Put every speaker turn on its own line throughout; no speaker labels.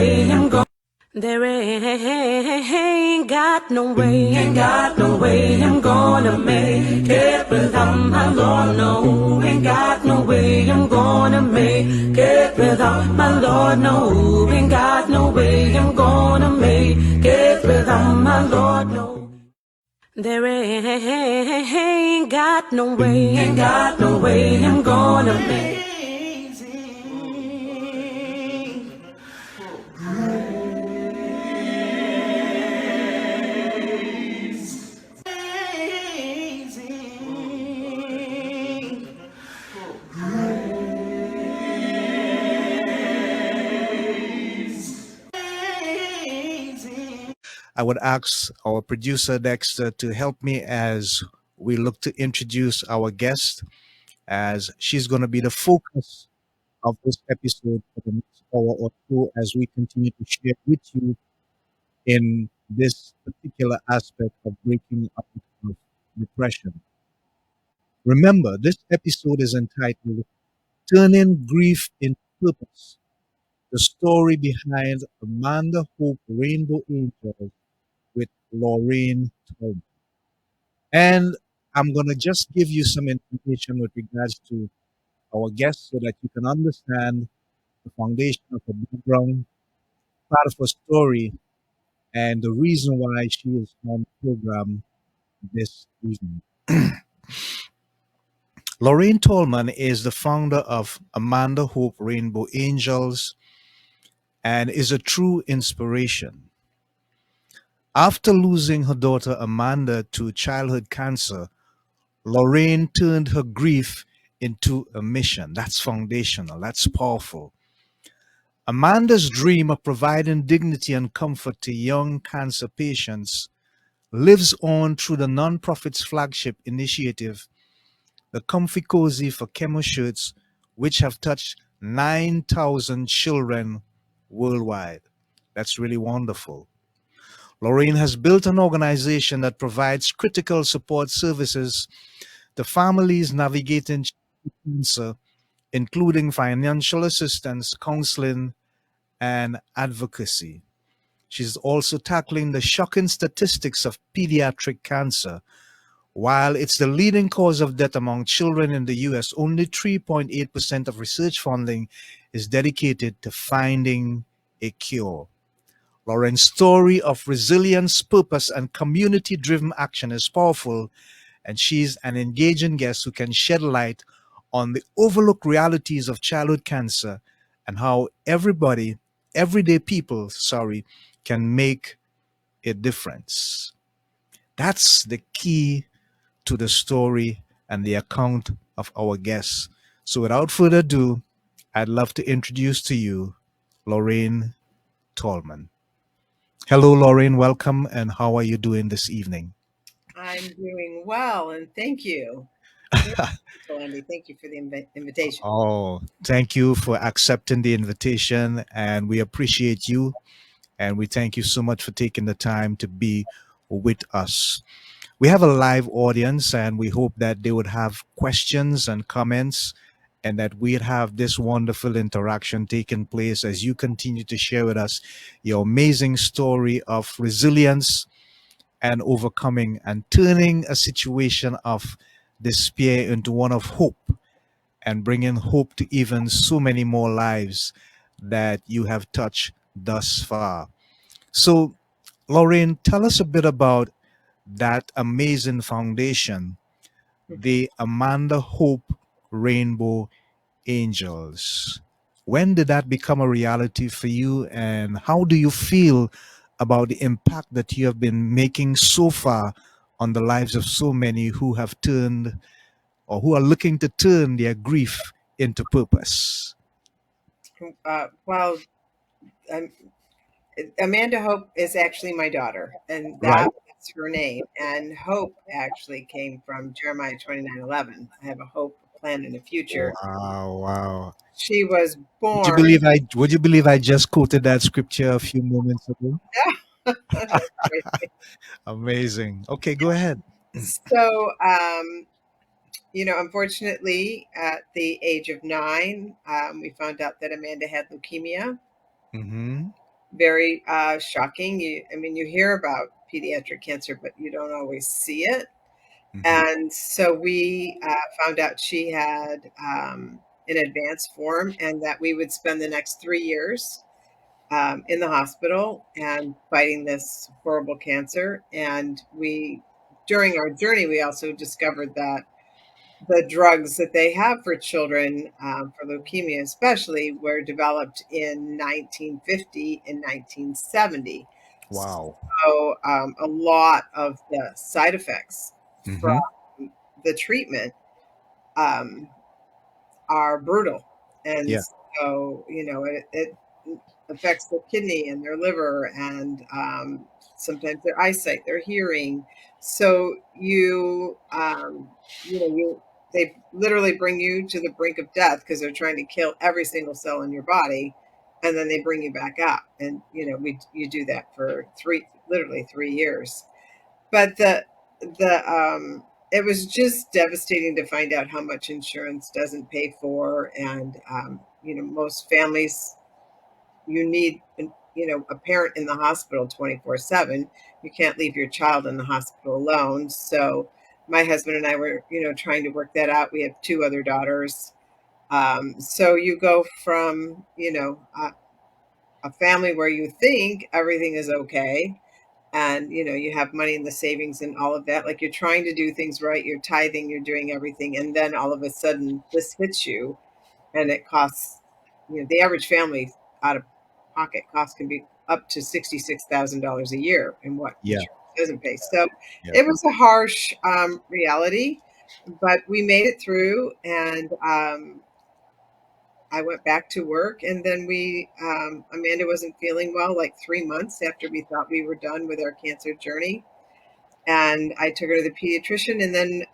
way I'm going. There ain't got no way, ain't got no way I'm gonna make it without my Lord. No, ain't got no way I'm gonna make it without my Lord. No, ain't got no way I'm gonna make it without my Lord. No. There ain't got no way, ain't got no way I'm gonna make.
I would ask our producer Dexter to help me as we look to introduce our guest, as she's going to be the focus of this episode for the next hour or two as we continue to share with you in this particular aspect of breaking out of depression. Remember, this episode is entitled Turning Grief into Purpose, the story behind Amanda Hope Rainbow Angels with Lorraine Tolman. And I'm going to just give you some information with regards to our guest so that you can understand the foundation of her background, part of her story, and the reason why she is on the program this evening. Lorraine Tolman is the founder of Amanda Hope Rainbow Angels and is a true inspiration. After losing her daughter Amanda to childhood cancer, Lorraine turned her grief into a mission. That's foundational, that's powerful. Amanda's dream of providing dignity and comfort to young cancer patients lives on through the nonprofit's flagship initiative, the Comfy Cozy for Chemo shirts, which have touched 9,000 children worldwide. That's really wonderful. Lorraine has built an organization that provides critical support services to families navigating cancer, including financial assistance, counseling, and advocacy. She's also tackling the shocking statistics of pediatric cancer. While it's the leading cause of death among children in the US, only 3.8% of research funding is dedicated to finding a cure. Lauren's story of resilience, purpose, and community driven action is powerful, and she's an engaging guest who can shed light on the overlooked realities of childhood cancer and how everyday people, can make a difference. That's the key to the story and the account of our guests. So without further ado, I'd love to introduce to you Lorraine Tolman. Hello, Lorraine. Welcome. And how are you doing this evening?
I'm doing well, and thank you. Andy, thank you for the invitation.
Oh, thank you for accepting the invitation, and we appreciate you. And we thank you so much for taking the time to be with us. We have a live audience, and we hope that they would have questions and comments, and that we'd have this wonderful interaction taking place as you continue to share with us your amazing story of resilience and overcoming and turning a situation of despair into one of hope and bringing hope to even so many more lives that you have touched thus far. So, Lorraine, tell us a bit about that amazing foundation, the Amanda Hope Rainbow Angels. When did that become a reality for you, and how do you feel about the impact that you have been making so far on the lives of so many who have turned or who are looking to turn their grief into purpose?
Well, Amanda Hope is actually my daughter, and
Right.
that's her name. And Hope actually came from Jeremiah 29:11. I have a hope, a plan, and a future.
Wow, wow.
She was
Would you
born.
believe I just quoted that scripture a few moments ago? Amazing. Okay, go ahead.
So, unfortunately, at the age of 9, we found out that Amanda had leukemia.
Mm-hmm.
very shocking. I mean, you hear about pediatric cancer, but you don't always see it.
Mhm.
And so we found out she had an advanced form, and that we would spend the next 3 years in the hospital and fighting this horrible cancer. And during our journey, we also discovered that the drugs that they have for children, for leukemia especially, were developed in 1950 and 1970.
Wow.
So a lot of the side effects from
Mhm.
the treatment um, are brutal. And
Yeah.
so, it affects their kidney and their liver, and sometimes their eyesight, their hearing. So they literally bring you to the brink of death because they're trying to kill every single cell in your body, and then they bring you back up. And you do that for literally 3 years. But it was just devastating to find out how much insurance doesn't pay for, and most families, you need a parent in the hospital 24/7. You can't leave your child in the hospital alone. So my husband and I were trying to work that out. We have two other daughters. So you go from a family where you think everything is okay, and you have money in the savings and all of that, like you're trying to do things right, you're tithing, you're doing everything, and then all of a sudden this hits you, and it costs, the average family out of pocket cost can be up to $66,000 a year in what
Yeah.
insurance doesn't pay. So
Yeah.
it was a harsh reality, but we made it through. And I went back to work, and then Amanda wasn't feeling well like 3 months after we thought we were done with our cancer journey. And I took her to the pediatrician. And then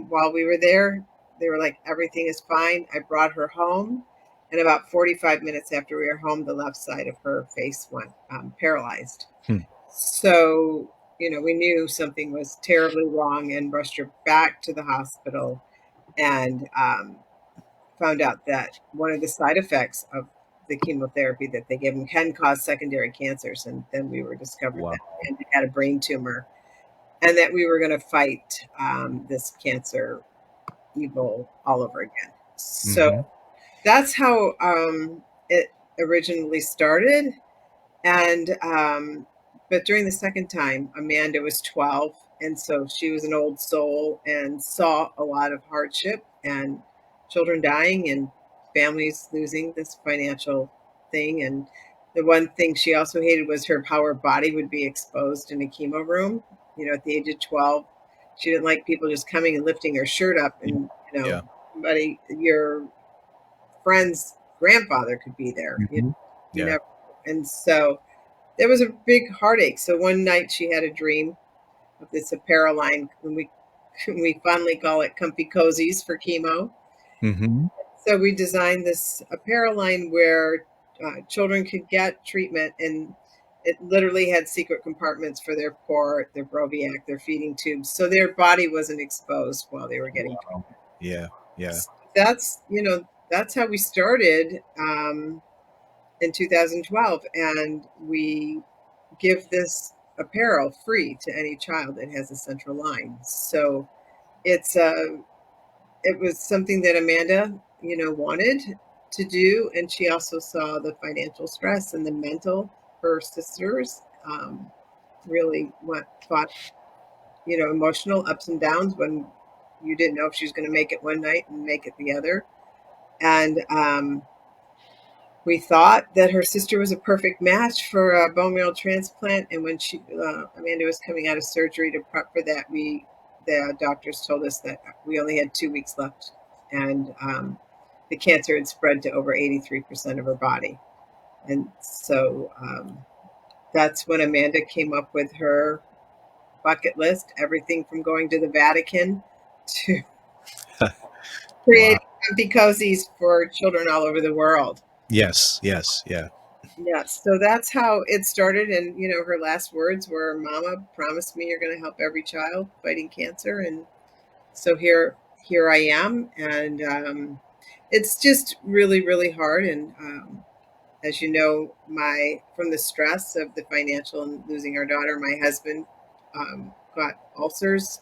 while we were there, they were like, everything is fine. I brought her home. And about 45 minutes after we were home, the left side of her face went paralyzed.
Hmm.
So, we knew something was terribly wrong and rushed her back to the hospital, and found out that one of the side effects of the chemotherapy that they give them can cause secondary cancers. And then we were discovered that
Wow.
Amanda had a brain tumor, and that we were going to fight this cancer evil all over again. So
Mhm.
that's how it originally started. And but during the second time, Amanda was 12, and so she was an old soul and saw a lot of hardship and children dying and families losing this financial thing. And the one thing she also hated was how her body would be exposed in a chemo room. At the age of 12, she didn't like people just coming and lifting her shirt up,
Yeah.
and
Yeah.
your friend's grandfather could be there.
Mhm.
You
Yeah.
never. And so there was a big heartache. So one night she had a dream of this apparel line, and we fondly call it comfy cozies for chemo.
Mhm.
So we designed this apparel line where children could get treatment, and it literally had secret compartments for their port, their Broviac, their feeding tubes, so their body wasn't exposed while they were getting
Wow. Yeah. Yeah.
treatment. That's how we started in 2012, and we give this apparel free to any child that has a central line. So it's it was something that Amanda, wanted to do, and she also saw the financial stress and the mental. Her sisters really fought, emotional ups and downs when you didn't know if she was going to make it one night and make it the other. And we thought that her sister was a perfect match for a bone marrow transplant. And when Amanda was coming out of surgery to prep for that, the doctors told us that we only had 2 weeks left, and the cancer had spread to over 83% of her body. And so that's when Amanda came up with her bucket list, everything from going to the Vatican to
Wow.
creating comfy cozies for children all over the world.
Yes. Yes. Yeah.
Yes, so that's how it started. And her last words were, "Mama, promise me you're going to help every child fighting cancer." And so here I am. And it's just really, really hard. And as you know, my from the stress of the financial and losing our daughter, my husband got ulcers,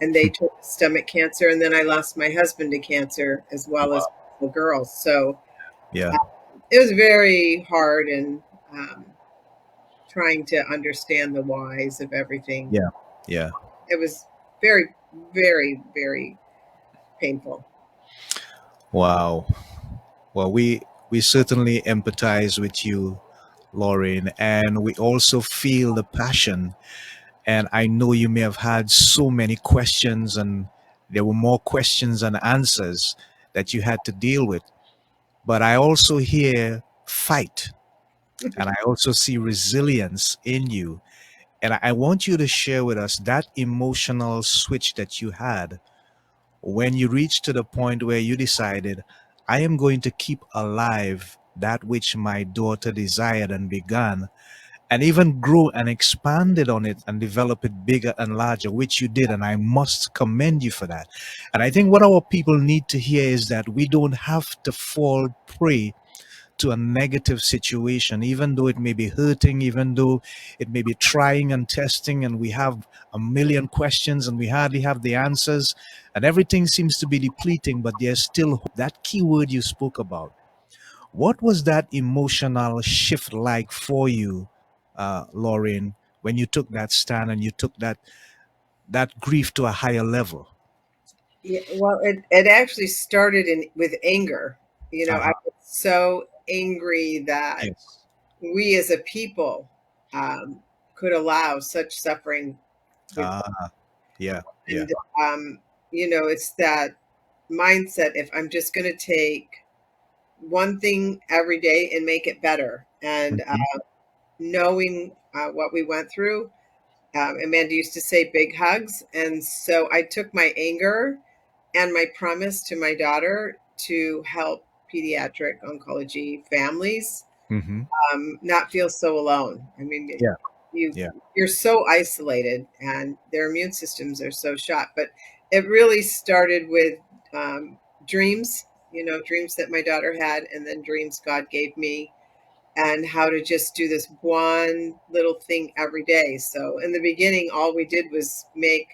and they took stomach cancer, and then I lost my husband to cancer as well as
Wow.
the girls. So
Yeah.
it was very hard, and um, trying to understand the whys of everything.
Yeah. Yeah.
It was very, very, very painful.
Wow. Well, we certainly empathize with you, Lauren, and we also feel the passion. And I know you may have had so many questions, and there were more questions than answers that you had to deal with. But I also hear fight, and I also see resilience in you. And I want you to share with us that emotional switch that you had when you reached to the point where you decided, I am going to keep alive that which my daughter desired and began, and even grow and expanded on it and develop it bigger and larger, which you did. And I must commend you for that. And I think what our people need to hear is that we don't have to fall prey to a negative situation, even though it may be hurting, even though it may be trying and testing, and we have a million questions and we hardly have the answers, and everything seems to be depleting, but there's still hope. That key word you spoke about. What was that emotional shift like for you, Lauren, when you took that stand and you took that grief to a higher level?
Yeah, well, it actually started with anger. I
Uh-huh.
was so angry that
Yes.
we as a people um, could allow such suffering with,
Ah, yeah, yeah.
and it's that mindset. If I'm just going to take one thing every day and make it better, and
Mhm.
knowing what we went through, Amanda used to say big hugs, and so I took my anger and my promise to my daughter to help pediatric oncology families
Mhm.
not feel so alone. I mean,
Yeah,
you
yeah.
you're so isolated, and their immune systems are so shot. But it really started with um, dreams, dreams that my daughter had, and then dreams God gave me, and how to just do this one little thing every day. So in the beginning, all we did was make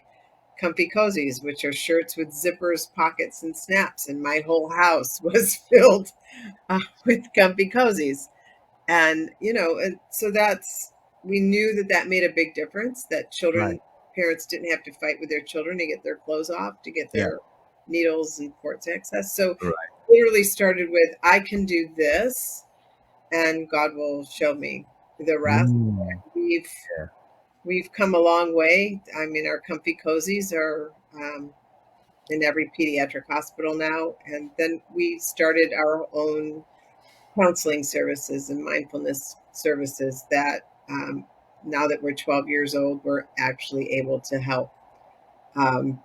comfy cozies, which are shirts with zippers, pockets, and snaps. And my whole house was filled with comfy cozies. And so we knew that that made a big difference, that
Right.
parents didn't have to fight with their children to get their clothes off, to get
Yeah.
their needles and ports access. So
Right.
literally started with, I can do this, and God will show me the rest.
Mm.
We've
Yeah.
we've come a long way. I mean, our comfy cozies are in every pediatric hospital now, and then we started our own counseling services and mindfulness services that now that we're 12 years old, we're actually able to help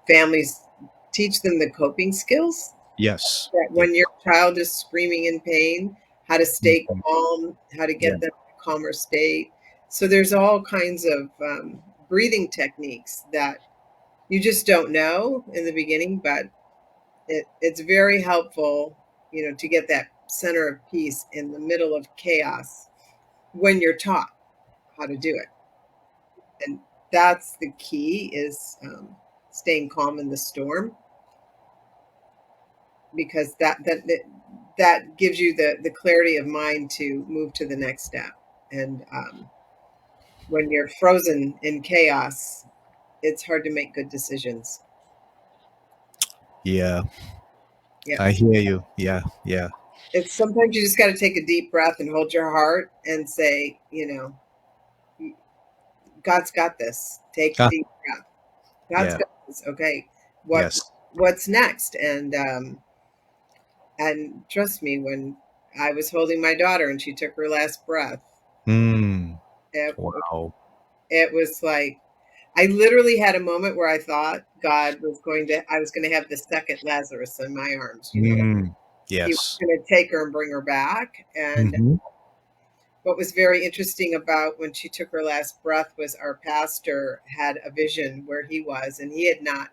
families, teach them the coping skills,
Yes.
that
Yeah.
when your child is screaming in pain, how to stay
Mhm.
calm, how to
Yeah.
get them in a calmer state. So there's all kinds of breathing techniques that you just don't know in the beginning, but it's very helpful, to get that center of peace in the middle of chaos when you're taught how to do it. And that's the key, is staying calm in the storm, because that gives you the clarity of mind to move to the next step. And when you're frozen in chaos, it's hard to make good decisions.
Yeah.
Yeah.
I hear you. Yeah. Yeah.
It's sometimes you just got to take a deep breath and hold your heart and say, God's got this. Take a
Ah,
deep breath. God's
yeah.
got this. Okay. What
Yes.
what's next? And trust me, when I was holding my daughter and she took her last breath,
Mm.
it,
Wow.
it was like I literally had a moment where I thought I was going to have the second Lazarus in my arms.
Mm.
He was
Yes.
going to take her and bring her back. And
Hmm.
what was very interesting about when she took her last breath was our pastor had a vision where he was, and he had not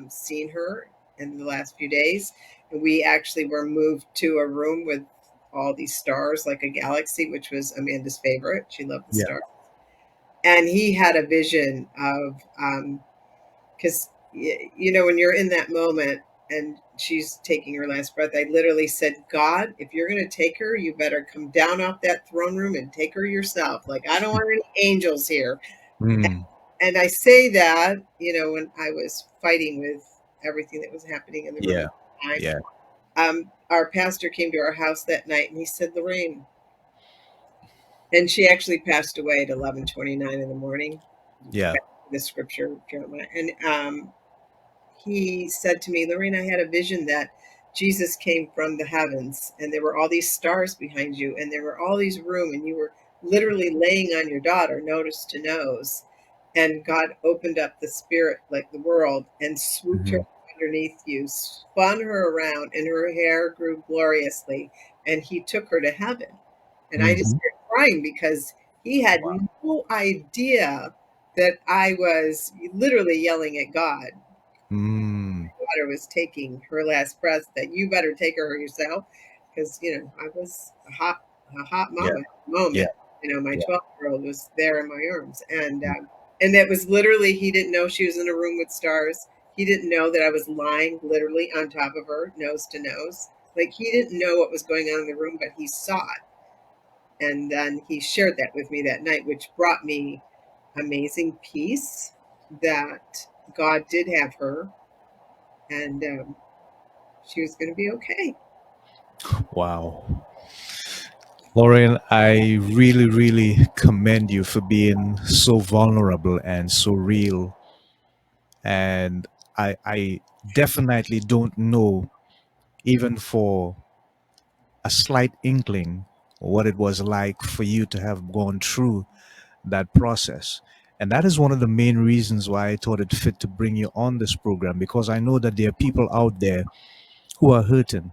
seen her in the last few days. And we actually were moved to a room with all these stars like a galaxy, which was Amanda's favorite. She loved the
Yeah.
stars. And he had a vision of, because, when you're in that moment and she's taking her last breath, I literally said, God, if you're going to take her, you better come down off that throne room and take her yourself. Like, I don't want any angels here.
Mm.
And I say that, when I was fighting with everything that was happening in the room
Yeah.
at the time.
Yeah.
Our pastor came to our house that night and he said, Lorraine, and she actually passed away at 11:29 in the morning.
Yeah.
The scripture, Jeremiah. And he said to me, Lorraine, I had a vision that Jesus came from the heavens and there were all these stars behind you and there were all these room and you were literally laying on your daughter nose to nose, and God opened up the spirit, like the world, and swooped her
Mhm.
underneath you, spun her around, and her hair grew gloriously, and he took her to heaven. And I just
Mhm.
started crying because he had
Wow.
no idea that I was literally yelling at God.
Mm.
Daughter was taking her last breath, that you better take her yourself, because I was a hot
Yeah.
mama at the moment.
Yeah.
My
Yeah.
12-year-old was there in my arms, and that was literally, he didn't know she was in a room with stars. He didn't know that I was lying literally on top of her, nose to nose. Like, he didn't know what was going on in the room, but he saw it, and then he shared that with me that night, which brought me amazing peace that God did have her, and she was going to be okay.
Wow. Lauren, I really, really commend you for being so vulnerable and so real. And I definitely don't know, even for a slight inkling, what it was like for you to have gone through that process. And that is one of the main reasons why I thought it fit to bring you on this program, because I know that there are people out there who are hurting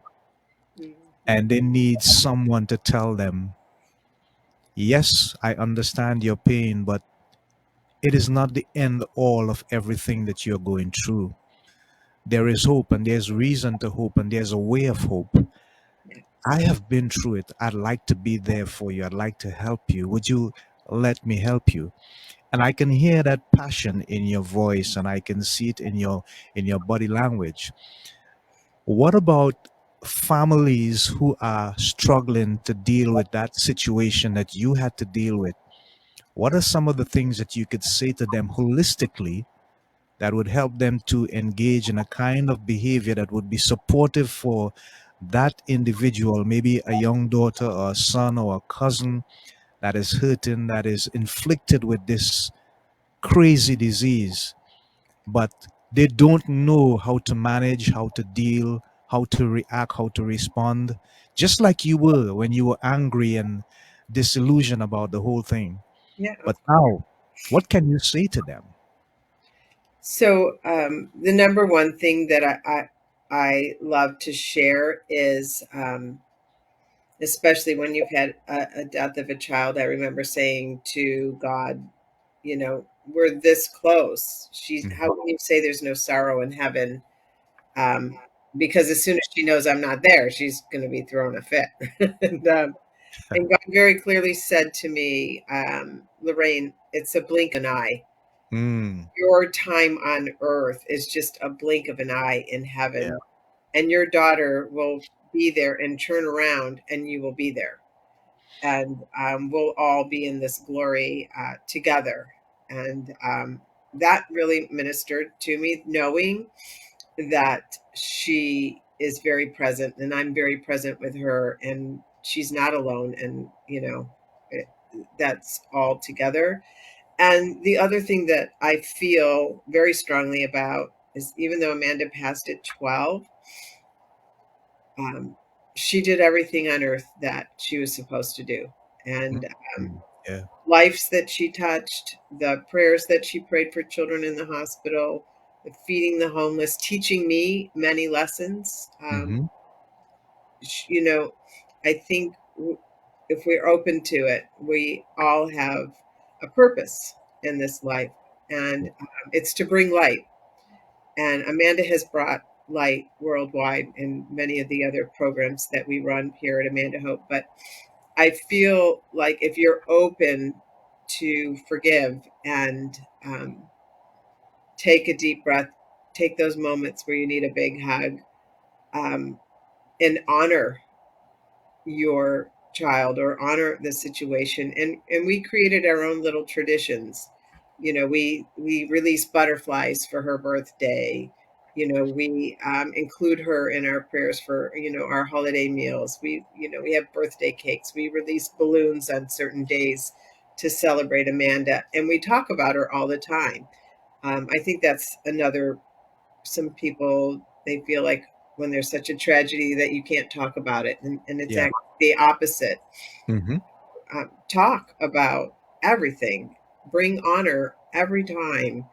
Mhm.
and they need someone to tell them, yes, I understand your pain, but it is not the end all of everything that you're going through. There is hope and there's reason to hope and there's a way of hope.
Yeah.
I have been through it. I'd like to be there for you. I'd like to help you. Would you let me help you? And I can hear that passion in your voice and I can see it in your body language. What about families who are struggling to deal with that situation that you had to deal with? What are some of the things that you could say to them holistically that would help them to engage in a kind of behavior that would be supportive for that individual, maybe a young daughter or a son or a cousin that is hurting, that is inflicted with this crazy disease, but they don't know how to manage, how to deal, how to react, how to respond, just like you were when you were angry and disillusioned about the whole thing.
Yeah.
But now, what can you say to them?
So the number one thing that I love to share is, especially when you've had a death of a child, I remember saying to God, we're this close. How
Mhm.
can you say there's no sorrow in heaven? Um, because as soon as she knows I'm not there, she's going to be throwing a fit. And God very clearly said to me, Lorraine, it's a blink of an eye.
Mm,
Your time on earth is just a blink of an eye in
yeah.
heaven, and your daughter will be there and turn around, and you will be there. And we'll all be in this glory together. And that really ministered to me, knowing that she is very present and I'm very present with her, and she's not alone. And, it, that's all together. And the other thing that I feel very strongly about is, even though Amanda passed at 12, um, she did everything on earth that she was supposed to do. And
Mm, yeah.
lives that she touched, the prayers that she prayed for children in the hospital, the feeding the homeless, teaching me many lessons.
Hmm.
I think if we're open to it, we all have a purpose in this life, and it's to bring light. And Amanda has brought light worldwide in many of the other programs that we run here at Amanda Hope. But I feel like if you're open to forgive and take a deep breath, take those moments where you need a big hug, um, and honor your child or honor the situation. And we created our own little traditions. We release butterflies for her birthday. We include her in our prayers for our holiday meals. We have birthday cakes. We release balloons on certain days to celebrate Amanda, and we talk about her all the time. I think that's another. Some people, they feel like when there's such a tragedy that you can't talk about it, and it's
Yeah.
actually the opposite.
Hmm.
Talk about everything, bring honor every time.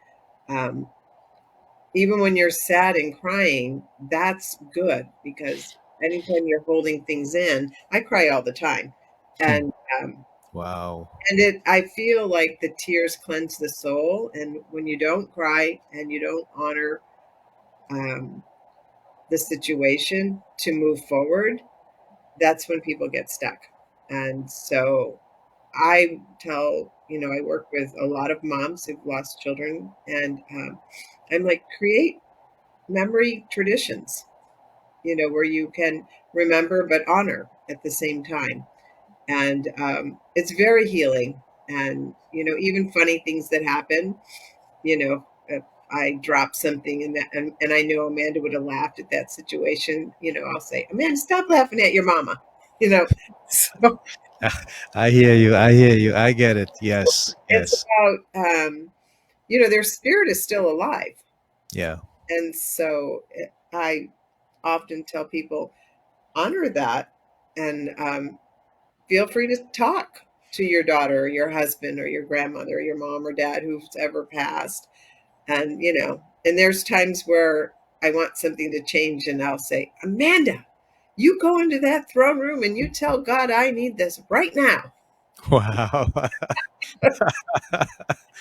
um, Even when you're sad and crying, that's good, because anytime you're holding things in, I cry all the time. And um,
Wow.
I feel like the tears cleanse the soul, and when you don't cry and you don't honor um, the situation to move forward, that's when people get stuck. And so I work with a lot of moms who've lost children, and I'm like, create memory traditions, where you can remember but honor at the same time. And it's very healing. And, even funny things that happen, if I drop something in that, and I know Amanda would have laughed at that situation, I'll say, Amanda, stop laughing at your mama, you know. So
I hear you. I hear you. I get it. Yes.
it's
Yes.
about, their spirit is still alive.
Yeah.
And so I often tell people, honor that, and feel free to talk to your daughter or your husband or your grandmother or your mom or dad who's ever passed. And there's times where I want something to change, and I'll say, Amanda, you go into that throne room and you tell God I need this right now.
Wow.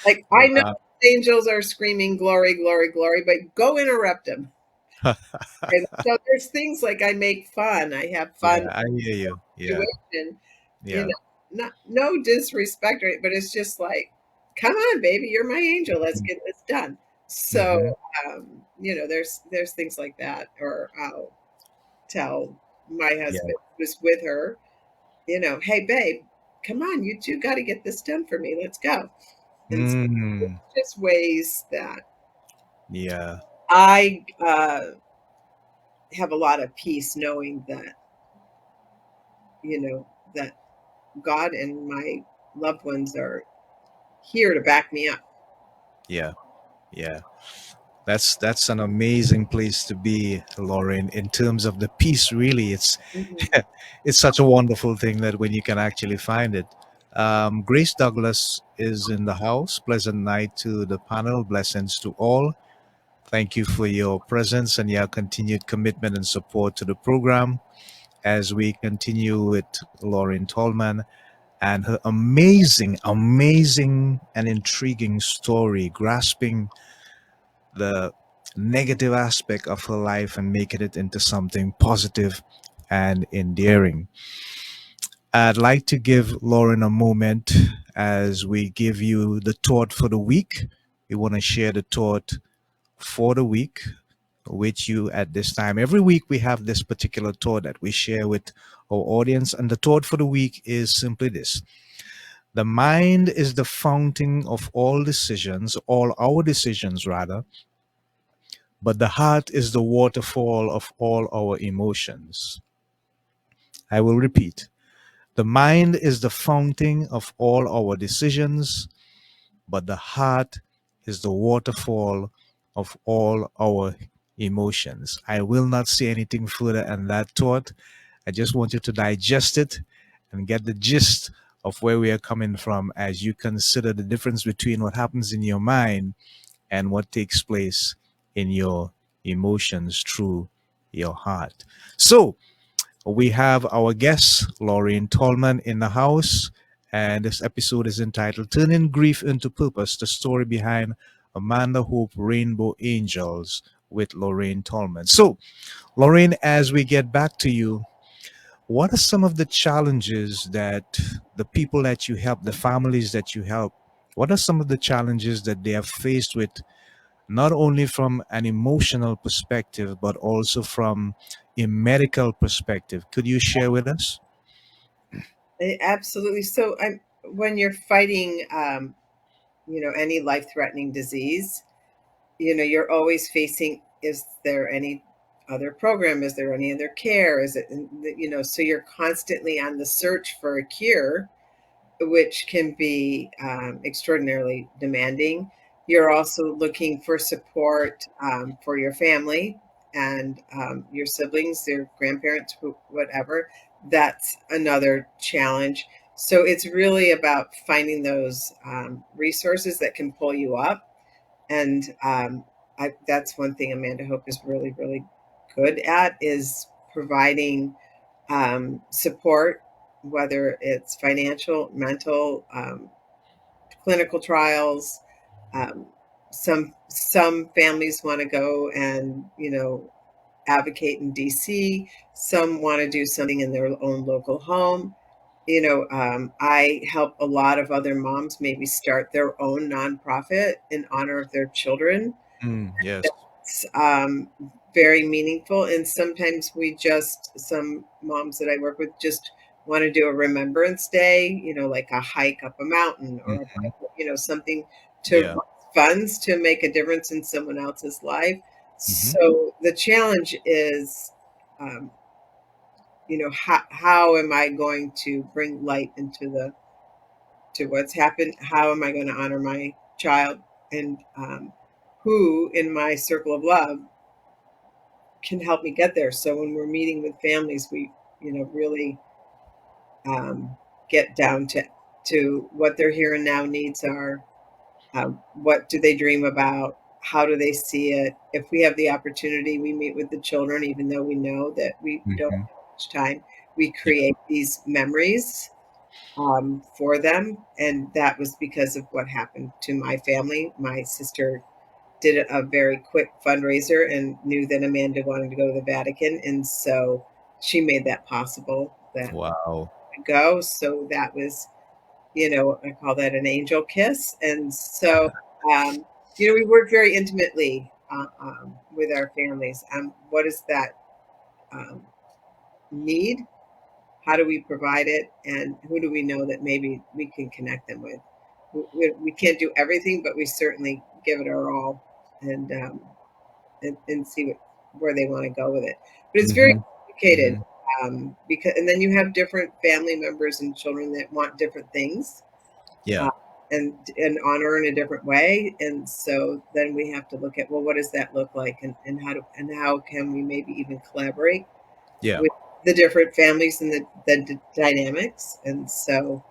Like, I know
Wow.
angels are screaming glory, glory, glory, but go interrupt them. And so there's things like I make fun. I have
Yeah,
fun
I hear you. Yeah.
situation, you
Yeah.
know, not no disrespect, but it's just like, come on, baby, you're my angel. Let's get this done. So,
Mm-hmm.
there's things like that, or I'll tell my
Yeah.
husband who's with her, hey, babe, come on, you two got to get this done for me. Let's go. And so it's
Mm.
just ways that
Yeah.
I have a lot of peace knowing that, that God and my loved ones are here to back me up.
Yeah. Yeah. That's an amazing place to be, Lauren, in terms of the peace. Really, it's
Mhm.
it's such a wonderful thing that when you can actually find it. Grace Douglas is in the house. Pleasant night to the panel. Blessings to all. Thank you for your presence and your continued commitment and support to the program as we continue with Lauren Tolman and her amazing, amazing, and intriguing story, grasping the negative aspect of her life and making it into something positive and endearing. I'd like to give Lauren a moment as we give you the thought for the week. We want to share the thought for the week with you at this time. Every week we have this particular thought that we share with our audience, and the thought for the week is simply this: the mind is the fountain of all decisions, all our decisions rather, but the heart is the waterfall of all our emotions. I will repeat. The mind is the fountain of all our decisions, but the heart is the waterfall of all our emotions. I will not say anything further on that thought. I just want you to digest it and get the gist of where we are coming from as you consider the difference between what happens in your mind and what takes place in your emotions through your heart. So, we have our guest, Lauren Tolman, in the house, and this episode is entitled Turning Grief into Purpose, the story behind Amanda Hope Rainbow Angels with Lorraine Tolman. So, Lorraine, as we get back to you, what are some of the challenges that the people that you help, the families that you help, what are some of the challenges that they are faced with, not only from an emotional perspective, but also from a medical perspective? Could you share with us?
Absolutely. So when you're fighting, any life-threatening disease, you're always facing, is there any other program? Is there any other care? Is it, so you're constantly on the search for a cure, which can be extraordinarily demanding. You're also looking for support for your family and your siblings, your grandparents, whatever. That's another challenge. So it's really about finding those resources that can pull you up. And that's one thing Amanda Hope is really, really good at, is providing support, whether it's financial, mental, clinical trials. Um, some families want to go and advocate in DC. Some want to do something in their own local home. I help a lot of other moms maybe start their own nonprofit in honor of their children.
Yes.
It's very meaningful. And sometimes some moms that I work with just want to do a remembrance day, like a hike up a mountain or,
Mhm.
something to
Yeah.
raise funds to make a difference in someone else's life.
Hmm.
So the challenge is, um, how am I going to bring light to what's happened? How am I going to honor my child? And who in my circle of love can help me get there? So when we're meeting with families, we, really um, get down to what their here and now needs are. What do they dream about? How do they see it? If we have the opportunity, we meet with the children, even though we know that we don't
Hmm.
have much time. We
Yeah.
create these memories for them. And that was because of what happened to my family. My sister did a very quick fundraiser and knew that Amanda wanted to go to the Vatican. And so she made that possible, that
Wow.
go. So that was, I call that an angel kiss. And so, we work very intimately with our families. What is that um, need? How do we provide it? And who do we know that maybe we can connect them with? We can't do everything, but we certainly give it our all, and and see where they want to go with it. But it's very
Hmm.
complicated,
Hmm.
because, and then you have different family members and children that want different things,
Yeah.
uh, and honor in a different way. And so then we have to look at, well, what does that look like, and how can we maybe even collaborate
Yeah.
with the different families and the dynamics. And so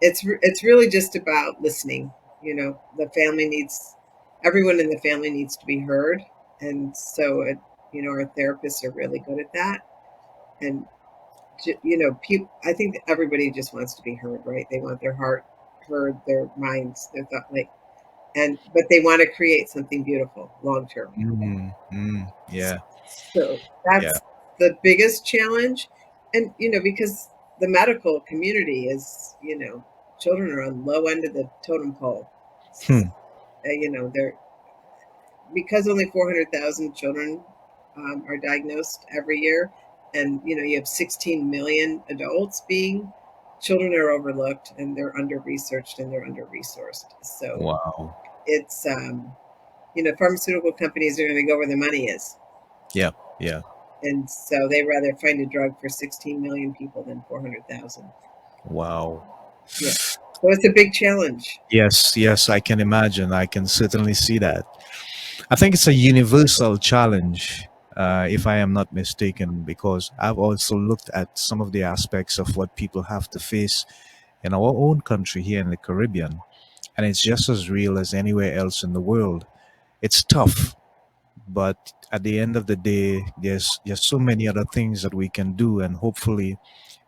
it's really just about listening. The family needs, everyone in the family needs to be heard. And so our therapists are really good at that. And people, I think that everybody just wants to be heard, right? They want their heart heard, their minds, their thought, like, but they want to create something beautiful long term.
Mm, mm, yeah.
So
Yeah.
that's the biggest challenge. And, because the medical community is, children are on the low end of the totem pole.
Hmm.
They're, because only 400,000 children are diagnosed every year. And, you have 16 million adults being, children are overlooked and they're under researched and they're under resourced. So
Wow.
it's, pharmaceutical companies are going to go where the money is.
Yeah. Yeah.
And so they rather find a drug for 16 million people than 400,000.
Wow.
Yeah. So it's a big challenge.
Yes. Yes. I can imagine. I can certainly see that. I think it's a universal challenge, if I am not mistaken, because I've also looked at some of the aspects of what people have to face in our own country here in the Caribbean, and it's just as real as anywhere else in the world. It's tough, but at the end of the day, there's so many other things that we can do, and hopefully,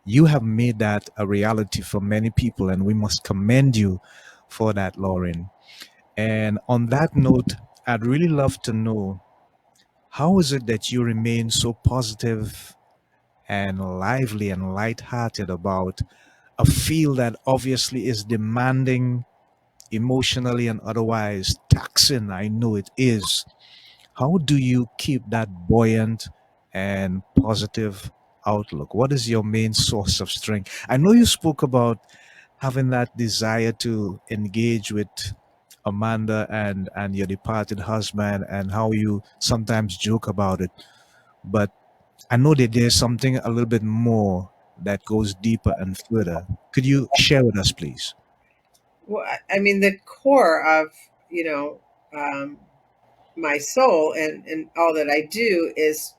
you have made that a reality for many people, and we must commend you for that, Lauren. And on that note, I'd really love to know, how is it that you remain so positive and lively and lighthearted about a field that obviously is demanding emotionally and otherwise taxing? I know it is. How do you keep that buoyant and positive outlook? What is your main source of strength? I know you spoke about having that desire to engage with Amanda and your departed husband, and how you sometimes joke about it. But I know that there's something a little bit more that goes deeper and further. Could you share with us, please?
Well, I mean, the core of, you know, um, my soul and all that I do is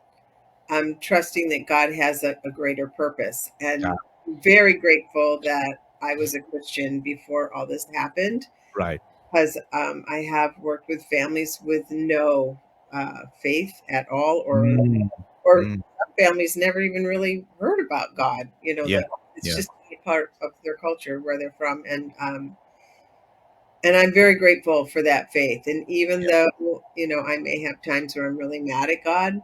I'm trusting that God has a greater purpose,
Yeah,
and very grateful that I was a Christian before all this happened,
right.
because I have worked with families with no faith at all,
Mm,
or
mm,
some families never even really heard about God. You know,
yeah,
like it's
yeah.
just a part of their culture where they're from, and I'm very grateful for that faith. And even
Yeah.
though, you know, I may have times where I'm really mad at God,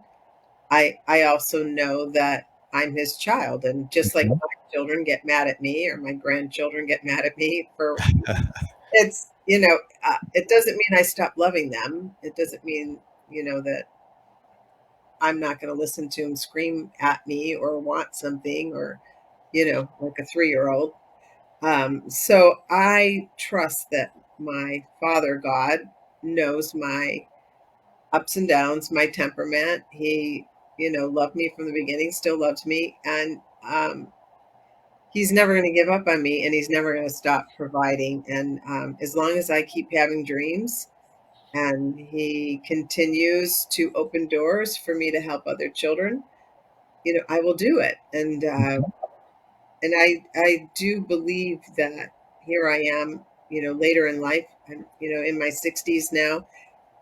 I also know that I'm his child. And just like
Mhm.
my children get mad at me or my grandchildren get mad at me for it's, you know, it doesn't mean I stop loving them. It doesn't mean, you know, that I'm not going to listen to them scream at me or want something or, you know, like a 3-year old. So I trust that my Father God knows my ups and downs, my temperament. He, you know, loved me from the beginning, still loves me, and he's never going to give up on me, and he's never going to stop providing. And as long as I keep having dreams, and he continues to open doors for me to help other children, you know, I will do it. And I do believe that here I am, you know, later in life. I'm, you know, in my 60s now,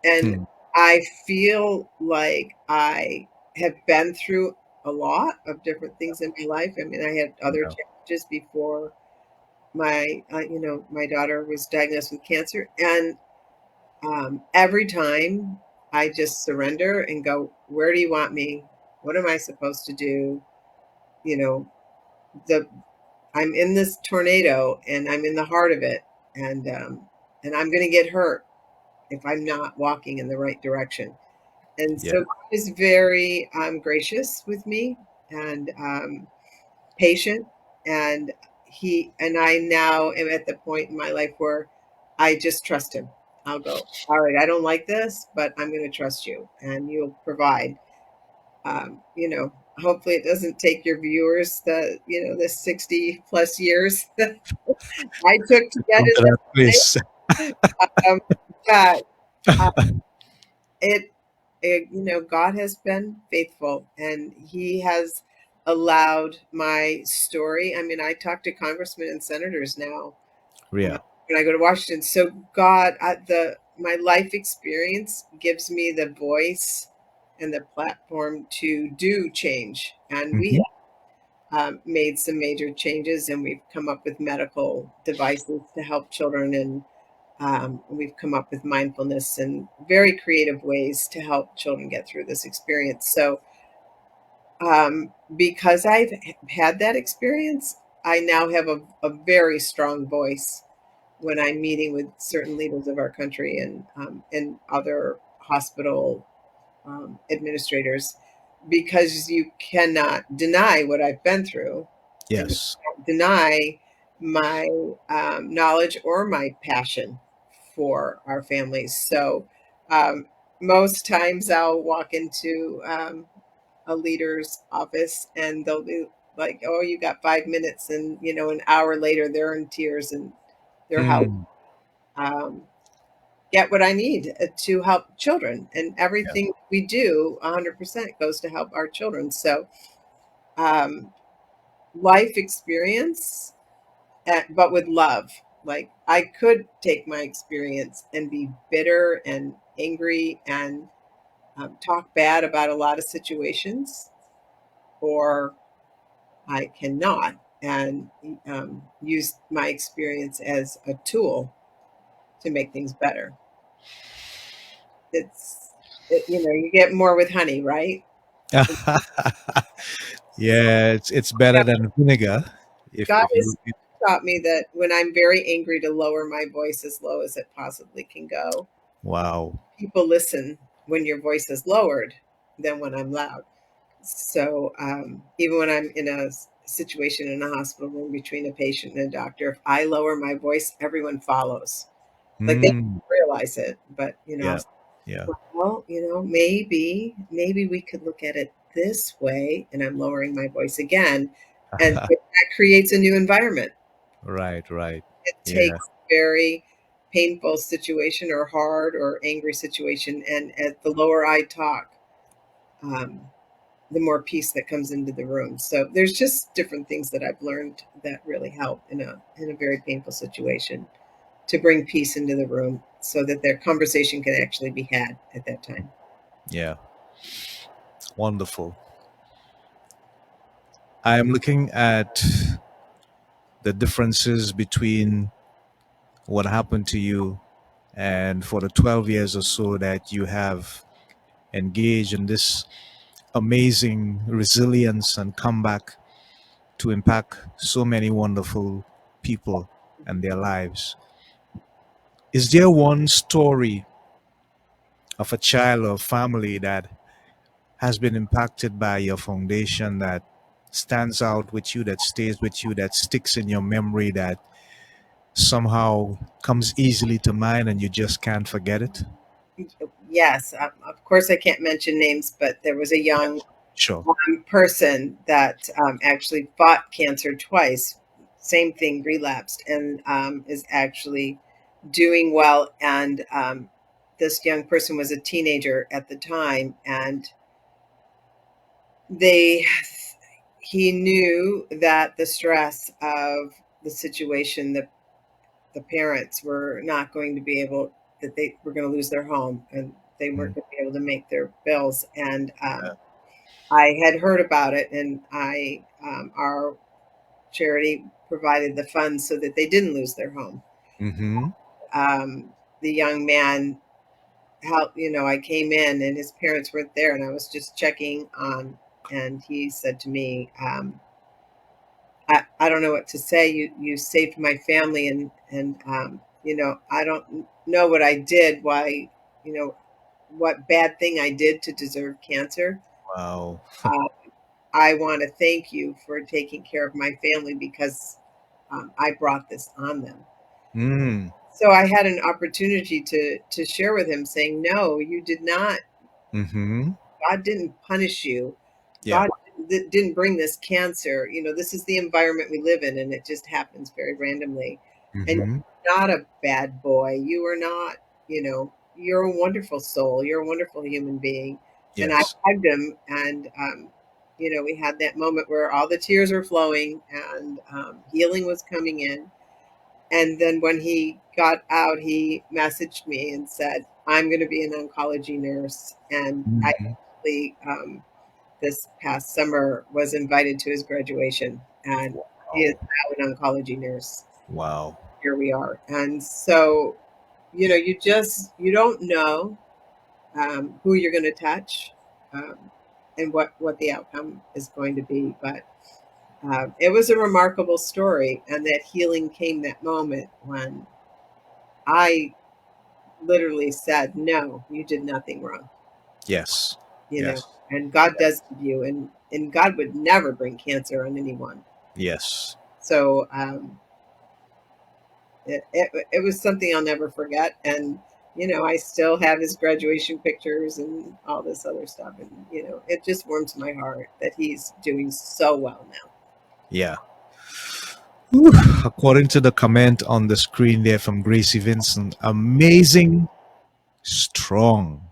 and
Hmm.
I feel like I have been through a lot of different things in my life. I mean, I had other
Yeah.
challenges before my, you know, my daughter was diagnosed with cancer, and every time I just surrender and go, "Where do you want me? What am I supposed to do?" You know, the I'm in this tornado and I'm in the heart of it, and I'm going to get hurt if I'm not walking in the right direction. And
Yeah.
so God is very gracious with me and patient, and I now am at the point in my life where I just trust Him. I'll go, all right, I don't like this, but I'm going to trust you, and you'll provide. You know, hopefully it doesn't take your viewers the 60 plus years that I took to get
Come
in
to
this
that place.
place. Um, but uh, it, you know, God has been faithful, and He has allowed my story. I mean, I talk to congressmen and senators now
Yeah.
when I go to Washington. So God, the my life experience gives me the voice and the platform to do change, and we
Hmm.
made some major changes, and we've come up with medical devices to help children, and we've come up with mindfulness and very creative ways to help children get through this experience. So, because I've had that experience, I now have a very strong voice when I'm meeting with certain leaders of our country and other hospital administrators, because you cannot deny what I've been through, and you
Yes.
can't deny my knowledge or my passion for our families. So um, most times I'll walk into a leader's office and they'll be like, "Oh, you got 5 minutes," and you know, an hour later they're in tears and they're how
Hmm.
um, get what I need to help children, and
Yeah.
everything we do 100% goes to help our children. So um, life experience, but with love. Like I could take my experience and be bitter and angry and talk bad about a lot of situations, or I cannot, and use my experience as a tool to make things better. it's you get more with honey, right?
Yeah, it's better than vinegar.
God
If you
has taught me that when I'm very angry to lower my voice as low as it possibly can go.
wow.
People listen when your voice is lowered than when I'm loud. So even when I'm in a situation in a hospital room between a patient and a doctor, if I lower my voice, everyone follows. Like they
Mm,
don't realize it, but
yeah, yeah.
well, maybe we could look at it this way, and I'm lowering my voice again, and that creates a new environment.
Right, right.
It
Yeah.
takes a very painful situation or hard or angry situation, and at the lower I talk, um, the more peace that comes into the room. So there's just different things that I've learned that really help in a very painful situation to bring peace into the room so that their conversation can actually be had at that time.
Yeah. Wonderful. I am looking at the differences between what happened to you and for the 12 years or so that you have engaged in this amazing resilience and comeback to impact so many wonderful people and their lives. Is there one story of a child or family that has been impacted by your foundation that stands out with you, that stays with you, that sticks in your memory, that somehow comes easily to mind and you just can't forget it?
Yes, of course, I can't mention names, but there was a young
Sure.
person that actually fought cancer twice. Same thing, relapsed, and is actually doing well. And this young person was a teenager at the time, and they he knew that the stress of the situation, the parents were not going to be able, that they were going to lose their home and they weren't
Mm,
going to be able to make their bills. And
yeah.
I had heard about it, and our charity provided the funds so that they didn't lose their home.
Mm-hmm.
Um, the young man, how I came in and his parents weren't there, and I was just checking on, and he said to me, I don't know what to say. You saved my family, and I don't know what I did, why, what bad thing I did to deserve cancer.
Wow.
Uh, I want to thank you for taking care of my family because I brought this on them.
Mm.
So I had an opportunity to share with him, saying, "No, you did not.
Mm-hmm.
God didn't punish you.
Yeah.
God didn't bring this cancer. This is the environment we live in, and it just happens very randomly. And
Mm-hmm.
you're not a bad boy. You are not. You're a wonderful soul. You're a wonderful human being." And I
Yes.
hugged him, and we had that moment where all the tears were flowing, and healing was coming in. And then when he got out, he messaged me and said, "I'm going to be an oncology nurse." And I
Mhm.
actually, this past summer, was invited to his graduation, and he is
Wow.
now an oncology nurse.
Wow.
Here we are. And so, you don't know who you're going to touch, um, and what the outcome is going to be. But it was a remarkable story, and that healing came that moment when I literally said, "No, you did nothing wrong,"
Yes.
you know,
Yes.
and God does give you, and God would never bring cancer on anyone.
Yes.
So it was something I'll never forget. And I still have his graduation pictures and all this other stuff, and it just warms my heart that he's doing so well now.
Yeah. Whew. According to the comment on the screen there from Gracie Vincent, amazing, strong.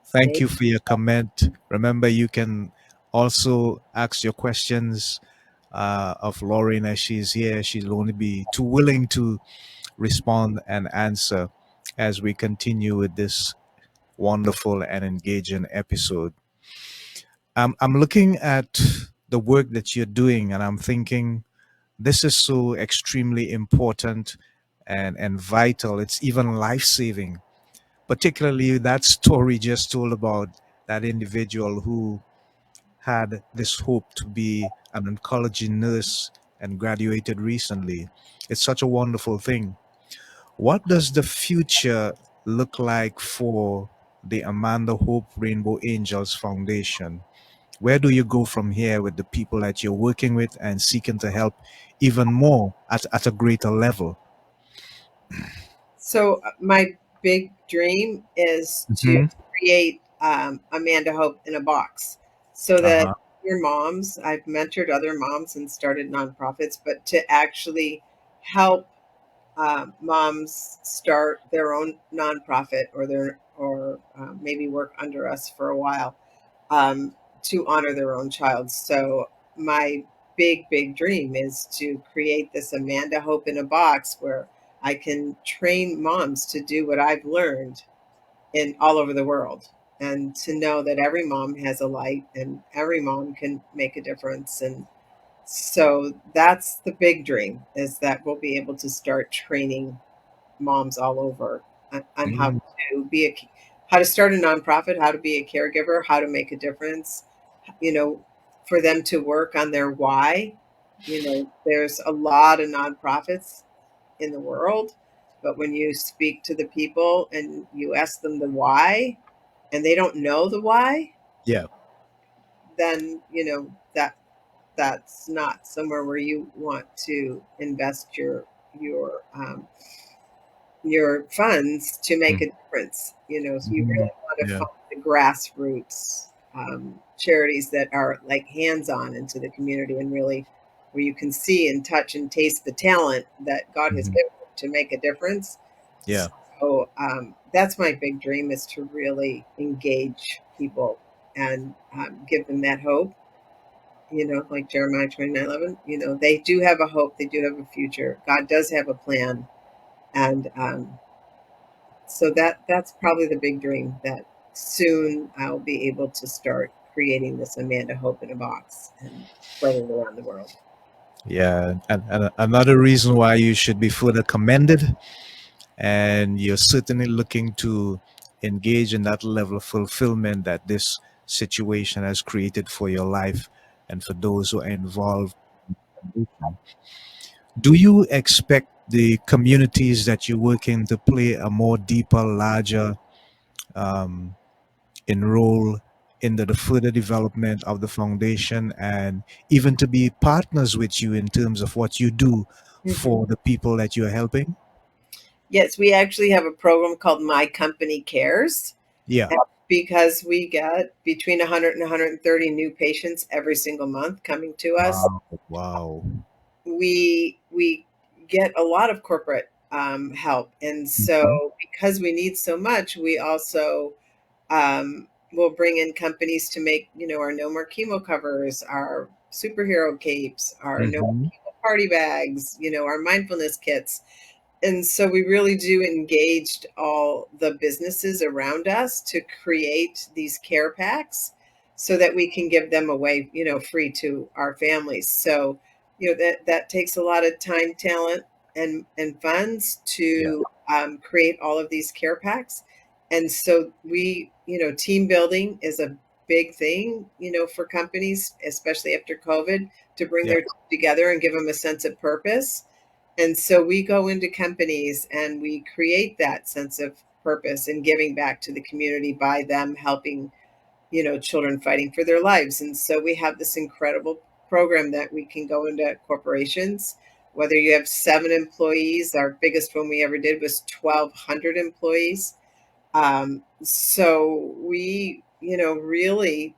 Thank
Thank
you for your comment. Remember, you can also ask your questions of Lauren as she's here. She'll only be too willing to respond and answer as we continue with this wonderful and engaging episode. I'm looking at the work that you're doing, and I'm thinking this is so extremely important and vital. It's even life saving particularly that story just told about that individual who had this hope to be an oncology nurse and graduated recently. It's such a wonderful thing. What does the future look like for the Amanda Hope Rainbow Angels Foundation? Where do you go from here with the people that you're working with and seeking to help even more at a greater level?
So my big dream is to
Hmm.
create Amanda Hope in a box, so that
Uh-huh.
your moms, I've mentored other moms and started nonprofits, but to actually help moms start their own nonprofit, or maybe work under us for a while, to honor their own child. So my big dream is to create this Amanda Hope in a box, where I can train moms to do what I've learned in all over the world, and to know that every mom has a light and every mom can make a difference. And so that's the big dream, is that we'll be able to start training moms all over on how
Mm,
to how to start a nonprofit, how to be a caregiver, how to make a difference, you know, for them to work on their why. There's a lot of nonprofits in the world, but when you speak to the people and you ask them the why, and they don't know the why,
yeah.
then that's not somewhere where you want to invest your funds to make
Mm,
a difference. So you
mhm,
really want to
yeah.
find the grassroots charities that are like hands-on into the community, and really where you can see and touch and taste the talent that God has
Mhm,
given to make a difference.
yeah.
So that's my big dream, is to really engage people and give them that hope. Like Jeremiah 29:11. They do have a hope. They do have a future. God does have a plan, and so that's probably the big dream, that soon I'll be able to start creating this Amanda Hope in a box and spread it around the world.
Yeah. And another reason why you should be further commended, and you're certainly looking to engage in that level of fulfillment that this situation has created for your life and for those who are involved. Do you expect the communities that you work in to play a more deeper, larger um, enroll in the further development of the foundation, and even to be partners with you in terms of what you do
Mhm.
for the people that you're helping?
Yes, we actually have a program called My Company Cares,
Yeah.
because we get between 100 and 130 new patients every single month coming to us.
Wow. Wow.
We get a lot of corporate help, and
Mhm.
so because we need so much, we also will bring in companies to make our No More Chemo covers, our superhero capes, our No More
Mhm.
Chemo party bags, our mindfulness kits. And so we really do engaged all the businesses around us to create these care packs, so that we can give them away, free to our families. So, that takes a lot of time, talent, and funds
Yeah.
to create all of these care packs. And so team building is a big thing, for companies, especially after COVID, to bring
Yeah.
their team together and give them a sense of purpose. And so we go into companies and we create that sense of purpose and giving back to the community by them helping, children fighting for their lives. And so we have this incredible program that we can go into corporations, whether you have 7 employees. Our biggest one we ever did was 1,200 employees. So we, really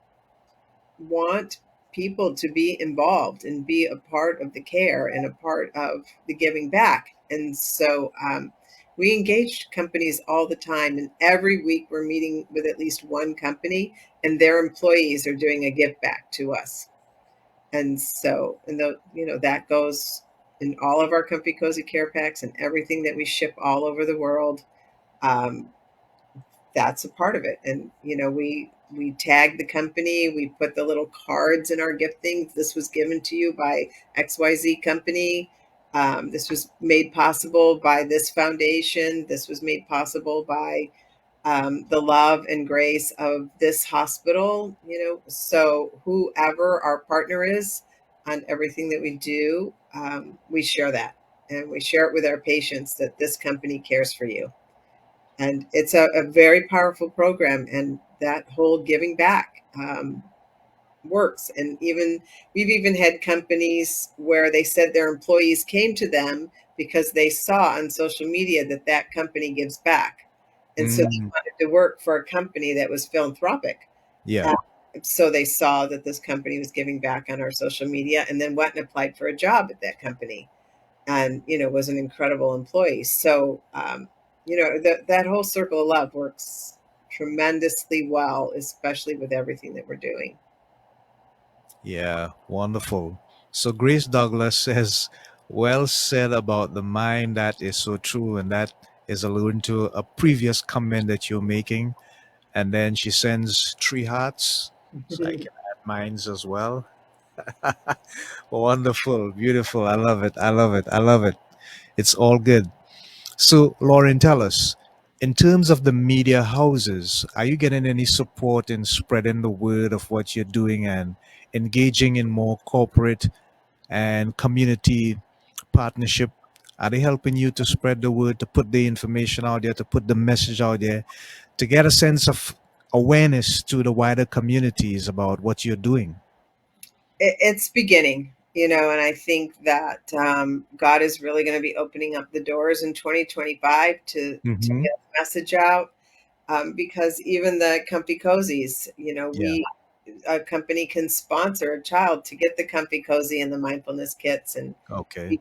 want people to be involved and be a part of the care and a part of the giving back. And so we engage companies all the time. And every week we're meeting with at least one company, and their employees are doing a give back to us. And so, that goes in all of our Comfy Cozy Care Packs and everything that we ship all over the world. Um, that's a part of it. And we tag the company, we put the little cards in our gift things. This was given to you by XYZ company. This was made possible by this foundation. This was made possible by the love and grace of this hospital, so whoever our partner is on everything that we do, we share that, and we share it with our patients that this company cares for you. And it's a very powerful program, and that whole giving back works. And we've even had companies where they said their employees came to them because they saw on social media that that company gives back, and so they
Mm,
wanted to work for a company that was philanthropic.
yeah.
Uh, so they saw that this company was giving back on our social media, and then went and applied for a job at that company, and was an incredible employee. So that whole circle of love works tremendously well, especially with everything that we're doing.
Yeah, wonderful. So Grace Douglas says, well said about the mind. That is so true. And that is alluding to a previous comment that you're making. And then she sends three hearts. So I can add mines as well. Wonderful. Beautiful. I love it. I love it. I love it. It's all good. So, Lauren, tell us, in terms of the media houses, are you getting any support in spreading the word of what you're doing and engaging in more corporate and community partnership? Are they helping you to spread the word, to put the information out there, to put the message out there, to get a sense of awareness to the wider communities about what you're doing?
It's beginning, and I think that God is really going to be opening up the doors in 2025 to
Hmm.
get the message out. Because even the comfy cozies,
Yeah.
a company can sponsor a child to get the comfy cozy and the mindfulness kits, and
Okay.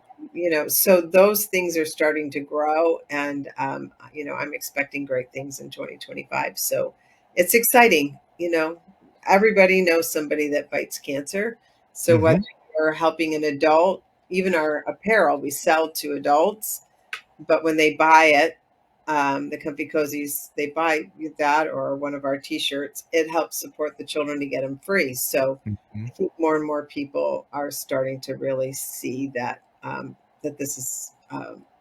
so those things are starting to grow, and I'm expecting great things in 2025. So it's exciting. Everybody knows somebody that fights cancer. So whether
Hmm.
you're helping an adult, even our apparel we sell to adults, but when they buy it, the comfy cozies, they buy that or one of our t-shirts, it helps support the children to get them free. So
Hmm.
I think more and more people are starting to really see that this is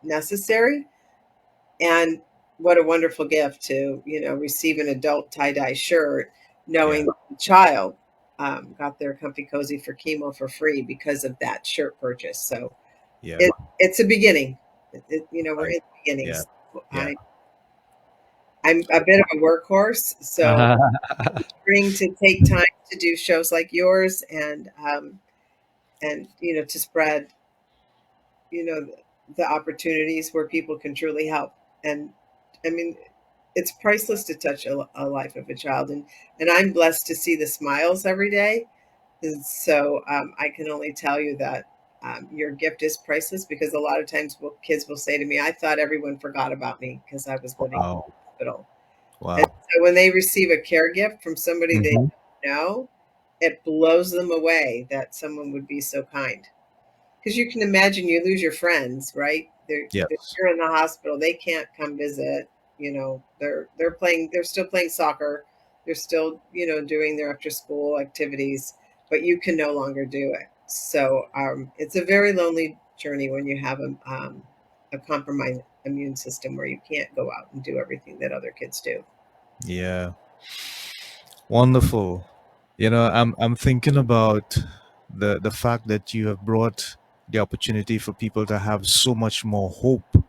necessary. And what a wonderful gift to receive an adult tie-dye shirt,
Yeah.
knowing that the child got their comfy cozy for chemo for free because of that shirt purchase. So
Yeah.
it's a beginning. We're
Right.
in the
Yeah.
beginnings.
Yeah.
I'm a bit of a workhorse, so spring to take time to do shows like yours, and to spread the opportunities where people can truly help. And I mean, it's priceless to touch a life of a child, and I'm blessed to see the smiles every day. And so I can only tell you that your gift is priceless, because a lot of times kids will say to me, I thought everyone forgot about me because I was living in
Wow.
the hospital. And
Wow.
so when they receive a care gift from somebody they
Hmm.
know, it blows them away that someone would be so kind. Because you can imagine, you lose your friends, right?
Yes.
You're in the hospital, they can't come visit. They're still playing soccer, they're still doing their after school activities, but you can no longer do it. So it's a very lonely journey when you have a compromised immune system where you can't go out and do everything that other kids do.
Yeah. Wonderful. I'm thinking about the fact that you have brought the opportunity for people to have so much more hope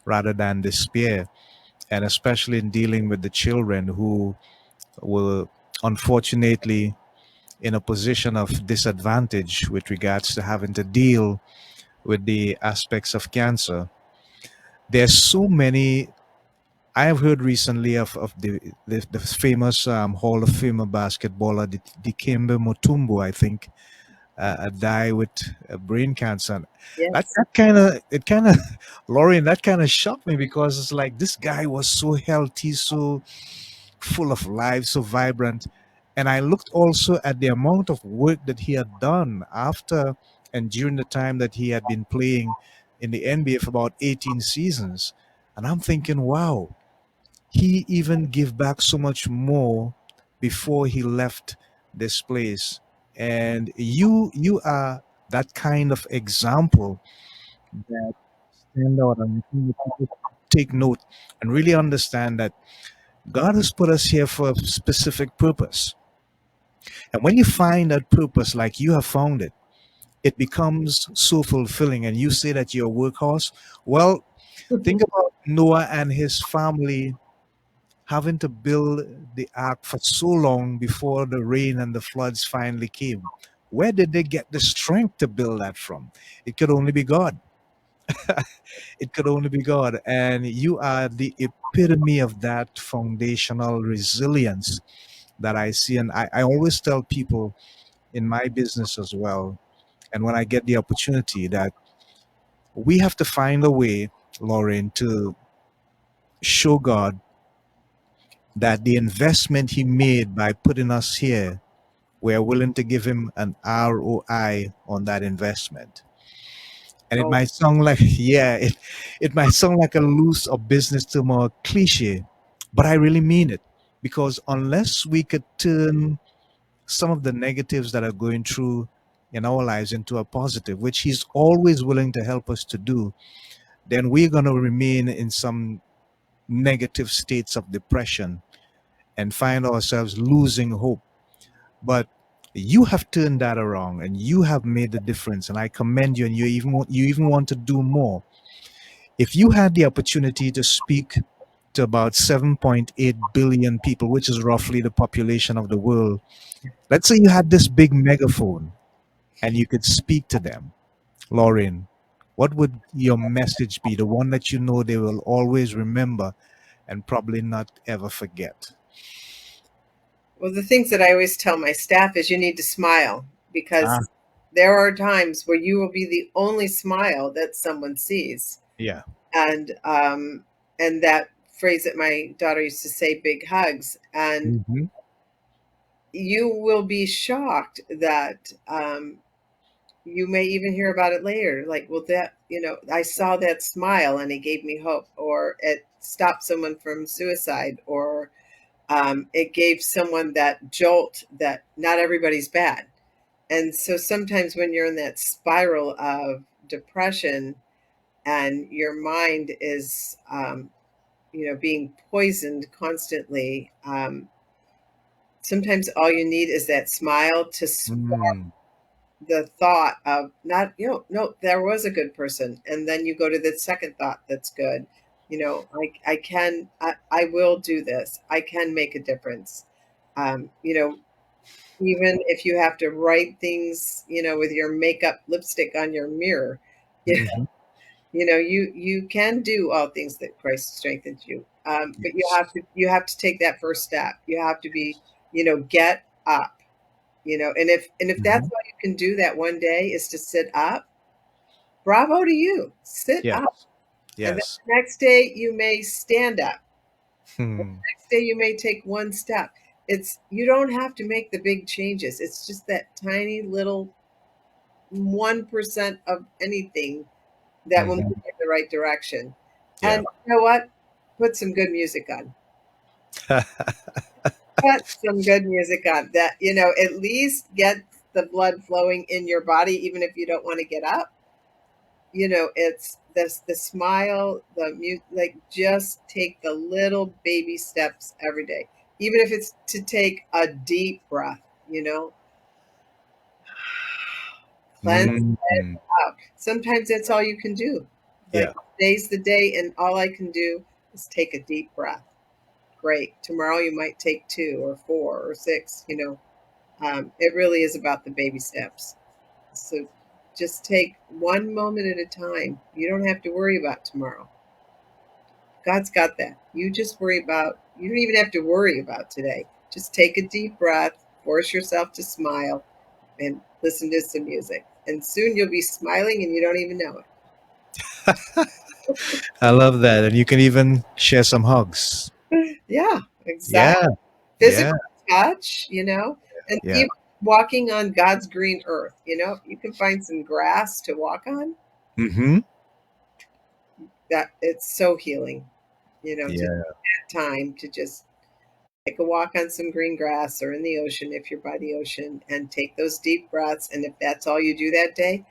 rather than despair, and especially in dealing with the children who were unfortunately in a position of disadvantage with regards to having to deal with the aspects of cancer. There's so many. I have heard recently of the famous Hall of Famer basketballer Dikembe Mutombo, I think, die with brain cancer. And That
Yes.
that kind of it kind of Lauren, that kind of shocked me, because it's like this guy was so healthy, so full of life, so vibrant. And I looked also at the amount of work that he had done after and during the time that he had been playing in the NBA for about 18 seasons. And I'm thinking, wow, he even gave back so much more before he left this place. And you are that kind of example that stand out, and I think that people take note and really understand that God has put us here for a specific purpose. And when you find that purpose like you have found it, it becomes so fulfilling. And you say that you're a workhorse. Well, think about Noah and his family having to build the ark for so long before the rain and the floods finally came. Where did they get the strength to build that from? It could only be God. It could only be God. And you are the epitome of that foundational resilience that I see. And I always tell people in my business as well, and when I get the opportunity, that we have to find a way, Lauren, to show God that the investment He made by putting us here, we're willing to give Him an ROI on that investment. And it
Oh,
might sound like, yeah, it might sound like a loose or business term or cliche, but I really mean it. Because unless we could turn some of the negatives that are going through in our lives into a positive, which He's always willing to help us to do, then we're going to remain in some negative states of depression and find ourselves losing hope. But you have turned that around and you have made the difference. And I commend you. And you even want to do more. If you had the opportunity to speak to about 7.8 billion people, which is roughly the population of the world, let's say you had this big megaphone and you could speak to them, Lauren, what would your message be? The one that you know they will always remember and probably not ever forget.
well, the things that I always tell my staff is you need to smile
Ah,
because there are times where you will be the only smile that someone sees.
yeah.
And that phrase that my daughter used to say, big hugs. And
Hmm.
you will be shocked that you may even hear about it later. Like, well, that, I saw that smile and it gave me hope, or it stopped someone from suicide, or it gave someone that jolt that not everybody's bad. And so sometimes when you're in that spiral of depression and your mind is, being poisoned constantly, sometimes all you need is that smile to
Mm.
the thought of not, no, there was a good person. And then you go to the second thought that's good. I will do this. I can make a difference. Um, you know, Even if you have to write things, with your makeup lipstick on your mirror,
Hmm.
you can do all things that Christ strengthens you. But
Yes.
you have to take that first step. You have to be, get up, and if that's
Hmm.
all you can do that one day is to sit up, bravo to you. Sit
Yes.
up. And then
Yes.
the next day you may stand up. The
Hmm.
next day you may take one step. You don't have to make the big changes. It's just that tiny little 1% of anything that will move
Hmm.
you in the right direction.
Yeah.
And you know what? Put some good music on. Put some good music on that, at least get the blood flowing in your body, even if you don't want to get up. It's the smile, like just take the little baby steps every day, even if it's to take a deep breath, you know, cleanse it
Mm.
out. Sometimes that's all you can do.
Yeah.
Like today's the day, and all I can do is take a deep breath. Great. Tomorrow you might take two or four or six. It really is about the baby steps. So just take one moment at a time. You don't have to worry about tomorrow. God's got that. You don't even have to worry about today. Just take a deep breath, force yourself to smile, and listen to some music. And soon you'll be smiling and you don't even know
I love that. And you can even share some hugs.
it. Yeah, exactly.
Yeah. Yeah.
Physical touch, and
Yeah.
even walking on God's green earth, you can find some grass to walk on.
Hmm.
That it's so healing, to
Yeah.
that time to just take a walk on some green grass or in the ocean if you're by the ocean and take those deep breaths. And if that's all you do that day,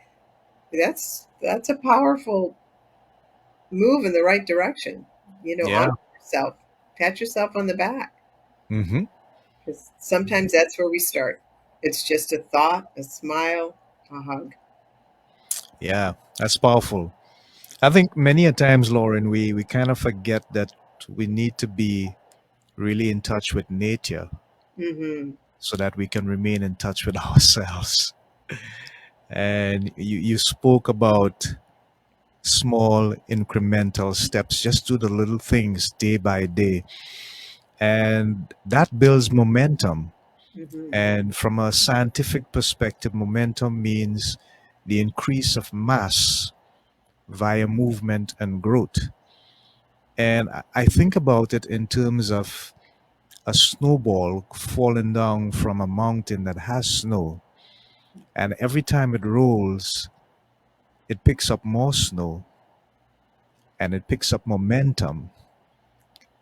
that's a powerful move in the right direction.
Yeah.
Honor yourself. pat yourself on the back,
Mm-hmm.
because sometimes that's where we start. It's just a thought, a smile, a hug.
Yeah, that's powerful. I think many a times, Lauren, we kind of forget that we need to be really in touch with nature
Hmm.
so that we can remain in touch with ourselves. And you spoke about small incremental steps, just do the little things day by day. And that builds momentum.
Hmm.
And from a scientific perspective, momentum means the increase of mass via movement and growth. And I think about it in terms of a snowball falling down from a mountain that has snow. And every time it rolls, it picks up more snow and it picks up momentum.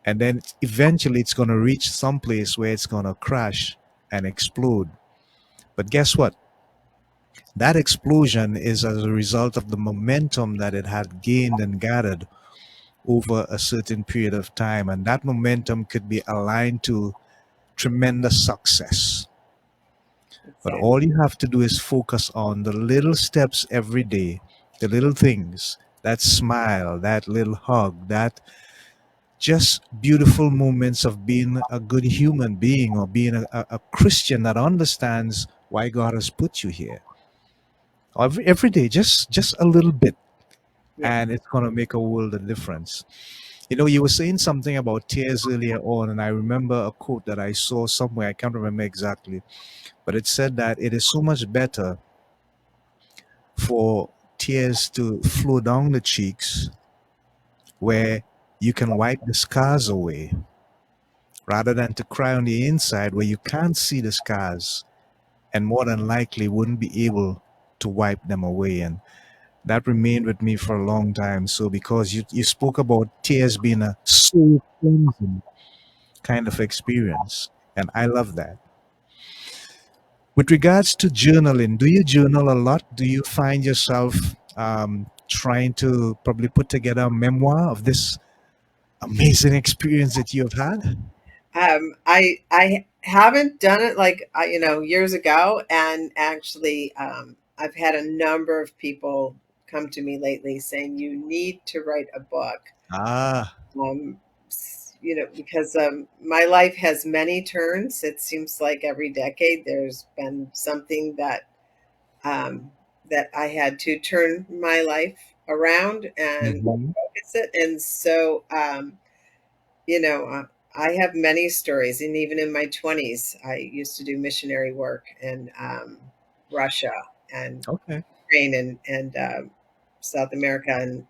And then eventually it's going to reach some place where it's going to crash and explode. But guess what? That explosion is as a result of the momentum that it had gained and gathered over a certain period of time. And that momentum could be aligned to tremendous success. But
Exactly.
all you have to do is focus on the little steps every day, the little things, that smile, that little hug, that just beautiful moments of being a good human being or being a Christian that understands why God has put you here. Every day, just a little bit,
Yeah.
and it's going to make a world of difference. You know, you were saying something about tears earlier on, and I remember a quote that I saw somewhere. I can't remember exactly, but it said that it is so much better for tears to flow down the cheeks where you can wipe the scars away rather than to cry on the inside where you can't see the scars and more than likely wouldn't be able to wipe them away. And that remained with me for a long time. So because you spoke about tears being a soul cleansing kind of experience, and I love that. With regards to journaling, do you journal a lot? Do you find yourself trying to probably put together a memoir of this amazing experience that you've had?
I haven't done it like years ago, and actually, I've had a number of people come to me lately saying you need to write a book.
Ah,
Because my life has many turns. It seems like every decade there's been something um, that I had to turn my life around and
mhm.
focus it. And so, you know, uh, I have many stories, and even in my 20s, I used to do missionary work in Russia and
Okay.
Ukraine and South America and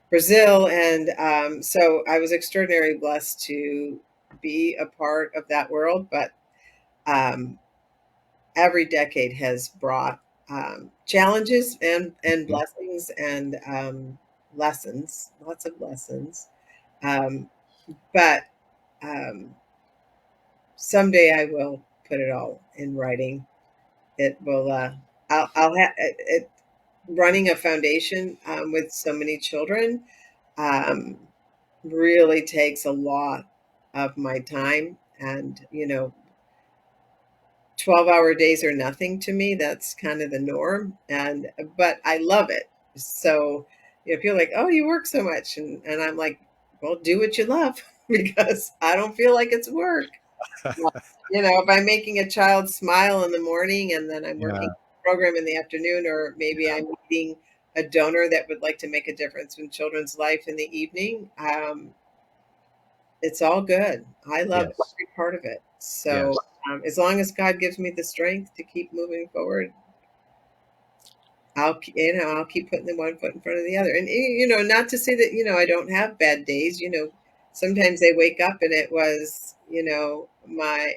Brazil. And so I was extraordinarily blessed to be a part of that world. But um, every decade has brought challenges and
Mhm.
blessings and lessons, lots of lessons. Um, but um, someday I will put it all in writing. It will. I'll have it. Running a foundation with so many children um, really takes a lot of my time, and 12-hour days are nothing to me. That's kind of the norm, and but I love it. So people are like, oh, you work so much, and I'm like, well, do what you love because I don't feel like it's work. Well, if I'm making a child smile in the morning and then I'm working
Yeah.
a program in the afternoon, or maybe I'm meeting a donor that would like to make a difference in children's life in the evening, it's all good. I love
Yes.
every part of it. So
Yes.
as long as God gives me the strength to keep moving forward, I'll keep putting the one foot in front of the other. And not to say that I don't have bad days. Sometimes I wake up and it was my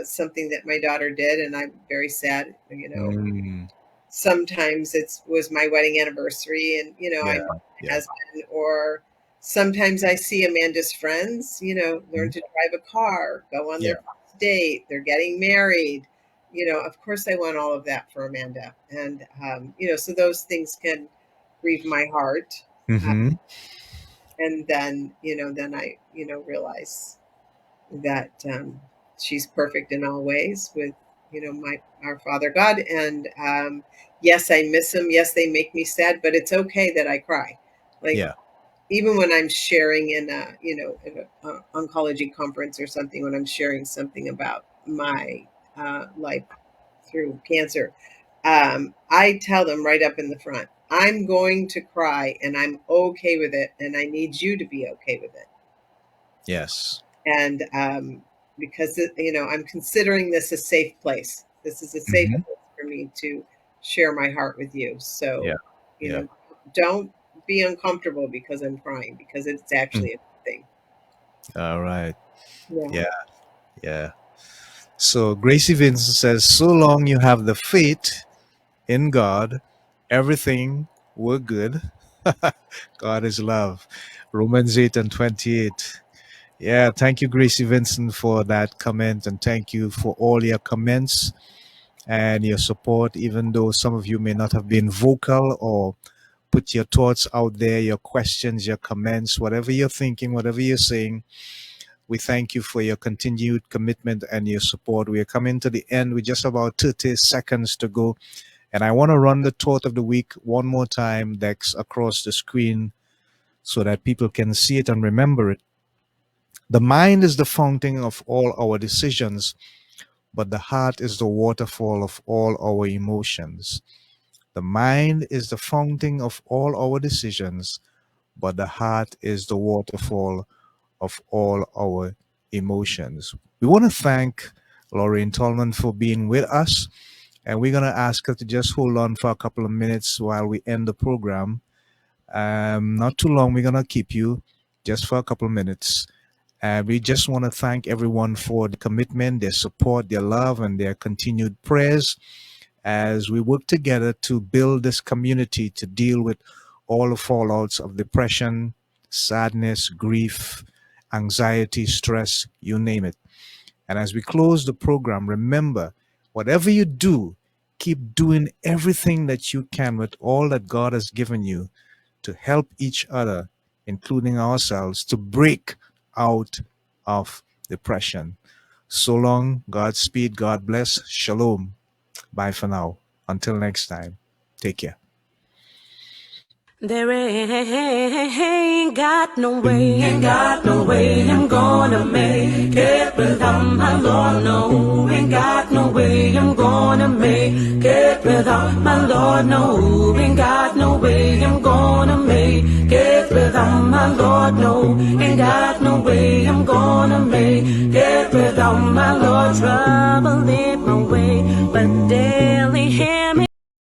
something that my daughter did, and I'm very sad.
Mm,
Sometimes it was my wedding anniversary, and I
yeah.
met my
Yeah.
husband. Or sometimes I see Amanda's friends, learn
Mhm.
to drive a car, go on their
Yeah.
first date, they're getting married. Of course I want all of that for Amanda. And so those things can grieve my heart. uh,
Hmm.
and then I realize. that she's perfect in all ways with, our Father God. And yes, I miss him. Yes, they make me sad, but it's okay that I cry. Like,
Yeah.
even when I'm sharing in a oncology conference or something, when I'm sharing something about my life through cancer, I tell them right up in the front, I'm going to cry and I'm okay with it. And I need you to be okay with it.
Yes.
And because, I'm considering this a safe place. This is a safe
Hmm.
place for me to share my heart with you.
Yeah.
So,
Yeah.
don't be uncomfortable because I'm crying, because it's
Mm.
actually a good thing.
All right.
Yeah.
Yeah. Yeah. So Gracie Vincent says, so long you have the faith in God, everything will good. God is love. Romans 8 and 28. Yeah, thank you, Gracie Vincent, for that comment, and thank you for all your comments and your support, even though some of you may not have been vocal or put your thoughts out there, your questions, your comments, whatever you're thinking, whatever you're saying. We thank you for your continued commitment and your support. We are coming to the end with just about 30 seconds to go. And I want to run the thought of the week one more time, Dex, across the screen so that people can see it and remember it. The mind is the fountain of all our decisions, but the heart is the waterfall of all our emotions. The mind is the fountain of all our decisions, but the heart is the waterfall of all our emotions. We want to thank Lorraine Tolman for being with us, and we're going to ask her to just hold on for a couple of minutes while we end the program. Not too long, we're going to keep you just for a couple of minutes. And we just want to thank everyone for the commitment, their support, their love, and their continued prayers as we work together to build this community to deal with all the fallouts of depression, sadness, grief, anxiety, stress, you name it. And as we close the program, remember, whatever you do, keep doing everything that you can with all that God has given you to help each other, including ourselves, to break out of depression. So long, Godspeed, God bless, Shalom. Bye for now. Until next time, take care.
There ain't got no way, ain't got no way I'm gonna make it without my Lord, no. Ain't got no way I'm gonna make it without my Lord, no. Ain't got no way I'm gonna make it without my Lord, no. Ain't got no way I'm gonna make it without my Lord. Trouble in